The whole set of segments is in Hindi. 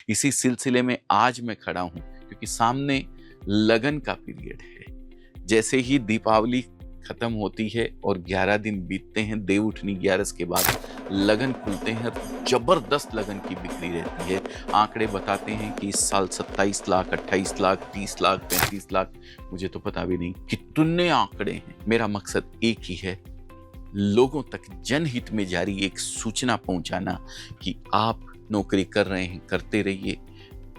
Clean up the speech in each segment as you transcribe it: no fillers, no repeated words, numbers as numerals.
इसी सिलसिले में आज मैं खड़ा हूँ क्योंकि सामने लगन का पीरियड है। जैसे ही दीपावली खत्म होती है और 11 दिन बीतते हैं, देव उठनी 11 के बाद लगन खुलते हैं, जबरदस्त लगन की बिक्री रहती है। आंकड़े बताते हैं कि इस साल 27 लाख, 28 लाख, 30 लाख, 35 लाख, मुझे तो पता भी नहीं कितने आंकड़े हैं। मेरा मकसद एक ही है, लोगों तक जनहित में जारी एक सूचना पहुंचाना कि आप नौकरी कर रहे हैं, करते रहिए।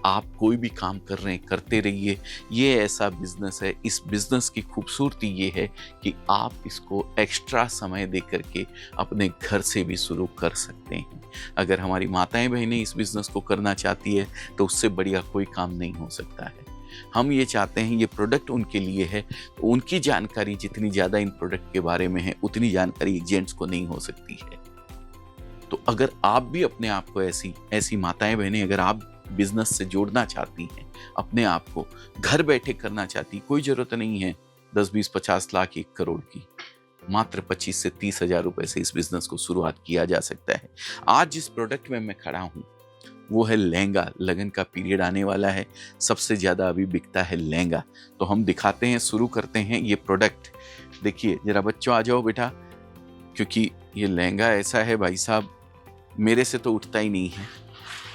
आप कोई भी काम कर रहे हैं, करते रहिए। ये ऐसा बिजनेस है, इस बिजनेस की खूबसूरती ये है कि आप इसको एक्स्ट्रा समय दे करके अपने घर से भी शुरू कर सकते हैं। अगर हमारी माताएं बहनें इस बिजनेस को करना चाहती है तो उससे बढ़िया कोई काम नहीं हो सकता है। हम ये चाहते हैं, ये प्रोडक्ट उनके लिए है, तो उनकी जानकारी जितनी ज़्यादा इन प्रोडक्ट के बारे में है उतनी जानकारी जेंट्स को नहीं हो सकती है। तो अगर आप भी अपने आप को ऐसी माताएं बहनें, अगर आप बिजनेस से जोड़ना चाहती हैं, अपने आप को घर बैठे करना चाहती, कोई जरूरत नहीं है 10, 20, 50 लाख, 1 करोड़ की। मात्र 25 से 30 हजार रुपए से इस बिजनेस को शुरुआत किया जा सकता है। आज जिस प्रोडक्ट में मैं खड़ा हूं वो है लहंगा। लगन का पीरियड आने वाला है, सबसे ज्यादा अभी बिकता है लहंगा। तो हम दिखाते हैं, शुरू करते हैं ये प्रोडक्ट। देखिए जरा बच्चों, आ जाओ बेटा, क्योंकि ये लहंगा ऐसा है भाई साहब, मेरे से तो उठता ही नहीं है।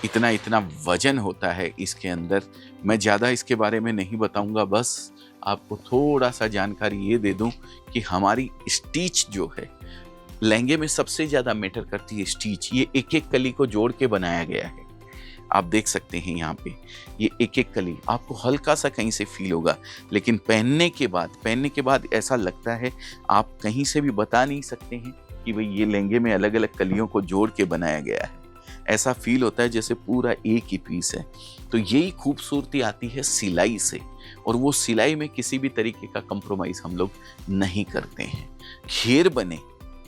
इतना वजन होता है इसके अंदर। मैं ज़्यादा इसके बारे में नहीं बताऊंगा, बस आपको थोड़ा सा जानकारी ये दे दूं कि हमारी स्टिच जो है, लहंगे में सबसे ज़्यादा मैटर करती है स्टिच। ये एक एक कली को जोड़ के बनाया गया है। आप देख सकते हैं यहाँ पे ये एक एक कली, आपको हल्का सा कहीं से फील होगा, लेकिन पहनने के बाद ऐसा लगता है, आप कहीं से भी बता नहीं सकते हैं कि भाई ये लहंगे में अलग अलग कलियों को जोड़ के बनाया गया है। ऐसा फील होता है जैसे पूरा एक ही पीस है। तो यही खूबसूरती आती है सिलाई से, और वो सिलाई में किसी भी तरीके का कंप्रोमाइज हम लोग नहीं करते हैं। घेर बने,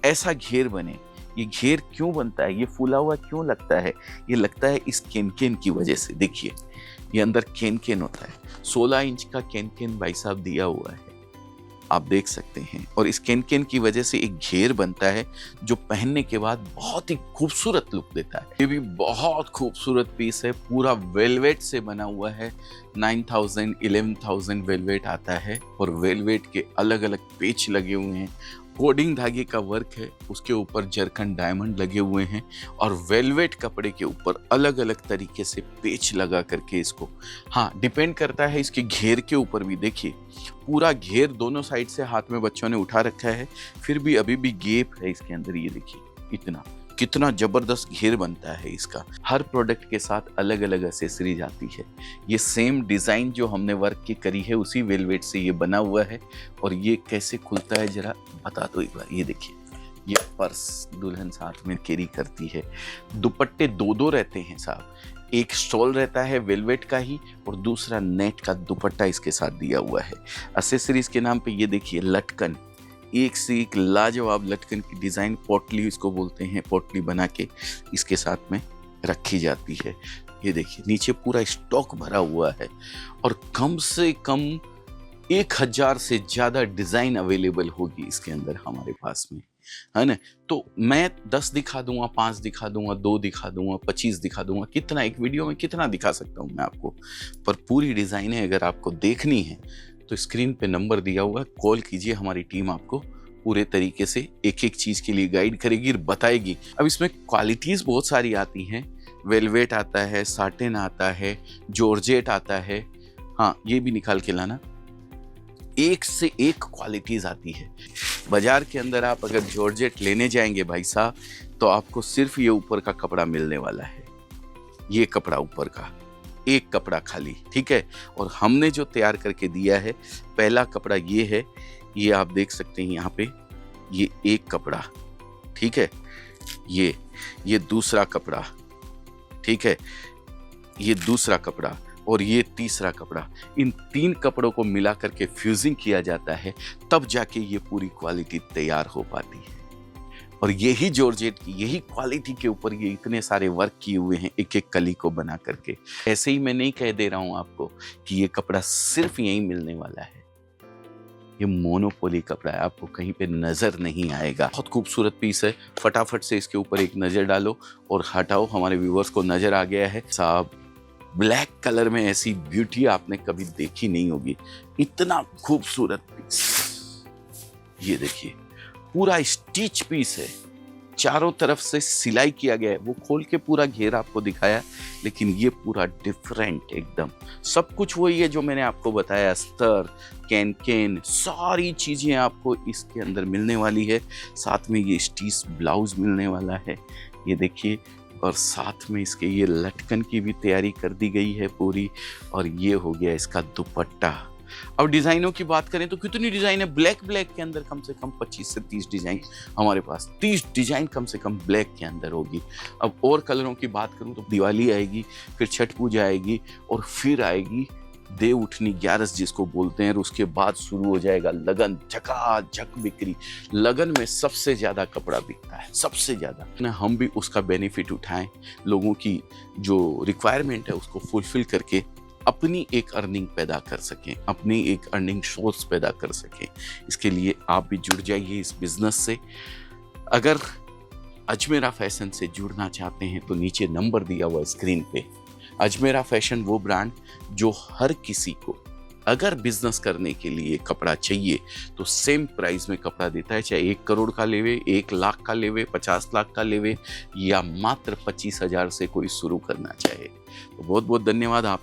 ऐसा घेर बने। ये घेर क्यों बनता है, ये फूला हुआ क्यों लगता है? ये लगता है इस केन की वजह से। देखिए ये अंदर केन होता है, 16 इंच का केन भाई साहब दिया हुआ है, आप देख सकते हैं। और इस केन की वजह से एक घेर बनता है जो पहनने के बाद बहुत ही खूबसूरत लुक देता है। ये भी बहुत खूबसूरत पीस है, पूरा वेलवेट से बना हुआ है। 9000, 11000 वेलवेट आता है, और वेलवेट के अलग अलग पेच लगे हुए हैं। कोडिंग धागे का वर्क है, उसके ऊपर जरकन डायमंड लगे हुए हैं, और वेलवेट कपड़े के ऊपर अलग अलग तरीके से पेच लगा करके इसको, हाँ डिपेंड करता है इसके घेर के ऊपर भी। देखिए पूरा घेर दोनों साइड से हाथ में बच्चों ने उठा रखा है, फिर भी अभी भी गैप है इसके अंदर। ये देखिए कितना जबरदस्त घेर बनता है इसका। हर प्रोडक्ट के साथ अलग अलग एक्सेसरीज आती है। ये सेम डिजाइन जो हमने वर्क की करी है उसी वेलवेट से ये बना हुआ है। और ये कैसे खुलता है जरा बता दो एक बार। ये देखिए, ये पर्स दुल्हन साथ में कैरी करती है। दुपट्टे दो रहते हैं साहब, एक स्टॉल रहता है वेलवेट का ही, और दूसरा नेट का दुपट्टा इसके साथ दिया हुआ है। एक्सेसरीज के नाम पे ये देखिए लटकन, एक से एक लाजवाब लटकन की डिजाइन, पोटली इसको बोलते हैं, पोटली बना के इसके साथ में रखी जाती है। ये देखिए नीचे पूरा स्टॉक भरा हुआ है, और कम से कम 1000 से ज्यादा डिजाइन अवेलेबल होगी इसके अंदर हमारे पास में, है ना। तो मैं 10 दिखा दूंगा, 5 दिखा दूंगा, 2 दिखा दूंगा, 25 दिखा दूंगा, कितना एक वीडियो में कितना दिखा सकता हूं मैं आपको। पर पूरी डिजाइनें अगर आपको देखनी है तो स्क्रीन पे नंबर दिया हुआ, कॉल कीजिए, हमारी टीम आपको पूरे तरीके से एक एक चीज के लिए गाइड करेगी और बताएगी। अब इसमें क्वालिटीज बहुत सारी आती हैं, वेलवेट आता है, साटिन आता है, जॉर्जेट आता है, हाँ ये भी निकाल के लाना। एक से एक क्वालिटीज आती है। बाजार के अंदर आप अगर जॉर्जेट लेने जाएंगे भाई साहब, तो आपको सिर्फ ये ऊपर का कपड़ा मिलने वाला है, ये कपड़ा ऊपर का, एक कपड़ा खाली, ठीक है। और हमने जो तैयार करके दिया है, पहला कपड़ा ये है, ये आप देख सकते हैं यहाँ पे, ये एक कपड़ा, ठीक है। ये दूसरा कपड़ा, ठीक है, ये दूसरा कपड़ा, और ये तीसरा कपड़ा। इन 3 कपड़ों को मिला करके फ्यूजिंग किया जाता है, तब जाके ये पूरी क्वालिटी तैयार हो पाती है। और यही जॉर्जेट की, यही क्वालिटी के ऊपर ये इतने सारे वर्क किए हुए हैं एक एक कली को बना करके। ऐसे ही मैं नहीं कह दे रहा हूं आपको कि ये कपड़ा सिर्फ यहीं मिलने वाला है। ये मोनोपोली कपड़ा है, आपको कहीं पे नजर नहीं आएगा। बहुत खूबसूरत पीस है, फटाफट से इसके ऊपर एक नजर डालो और हटाओ। हमारे व्यूअर्स को नजर आ गया है साहब, ब्लैक कलर में ऐसी ब्यूटी आपने कभी देखी नहीं होगी, इतना खूबसूरत पीस। ये देखिए पूरा स्टिच पीस है, चारों तरफ से सिलाई किया गया है। वो खोल के पूरा घेरा आपको दिखाया, लेकिन ये पूरा डिफरेंट एकदम। सब कुछ वही है जो मैंने आपको बताया, अस्तर, कैन सारी चीजें आपको इसके अंदर मिलने वाली है। साथ में ये स्टिच ब्लाउज मिलने वाला है, ये देखिए। और साथ में इसके ये लटकन की भी तैयारी कर दी गई है पूरी। और ये हो गया इसका दुपट्टा। अब डिजाइनों की बात करें तो कितनी डिजाइन है ब्लैक के अंदर, कम से कम 25 से 30 डिजाइन हमारे पास, 30 डिजाइन कम से कम ब्लैक के अंदर होगी। अब और कलरों की बात करूं तो दिवाली आएगी, फिर छठ पूजा आएगी, और फिर आएगी देव उठनी 11 जिसको बोलते हैं, और उसके बाद शुरू हो जाएगा लगन, झकाझक बिक्री। लगन में सबसे ज्यादा कपड़ा बिकता है, सबसे ज्यादा। हम भी उसका बेनिफिट उठाएं, लोगों की जो रिक्वायरमेंट है उसको फुलफिल करके अपनी एक अर्निंग पैदा कर सकें, अपनी एक अर्निंग सोर्स पैदा कर सकें। इसके लिए आप भी जुड़ जाइए इस बिजनेस से। अगर अजमेरा फैशन से जुड़ना चाहते हैं तो नीचे नंबर दिया हुआ स्क्रीन पे। अजमेरा फैशन वो ब्रांड जो हर किसी को अगर बिजनेस करने के लिए कपड़ा चाहिए तो सेम प्राइस में कपड़ा देता है, चाहे 1 करोड़ का लेवे, 1 लाख का लेवे, 50 लाख का लेवे, या मात्र 25,000 से कोई शुरू करना चाहे। तो बहुत बहुत धन्यवाद आप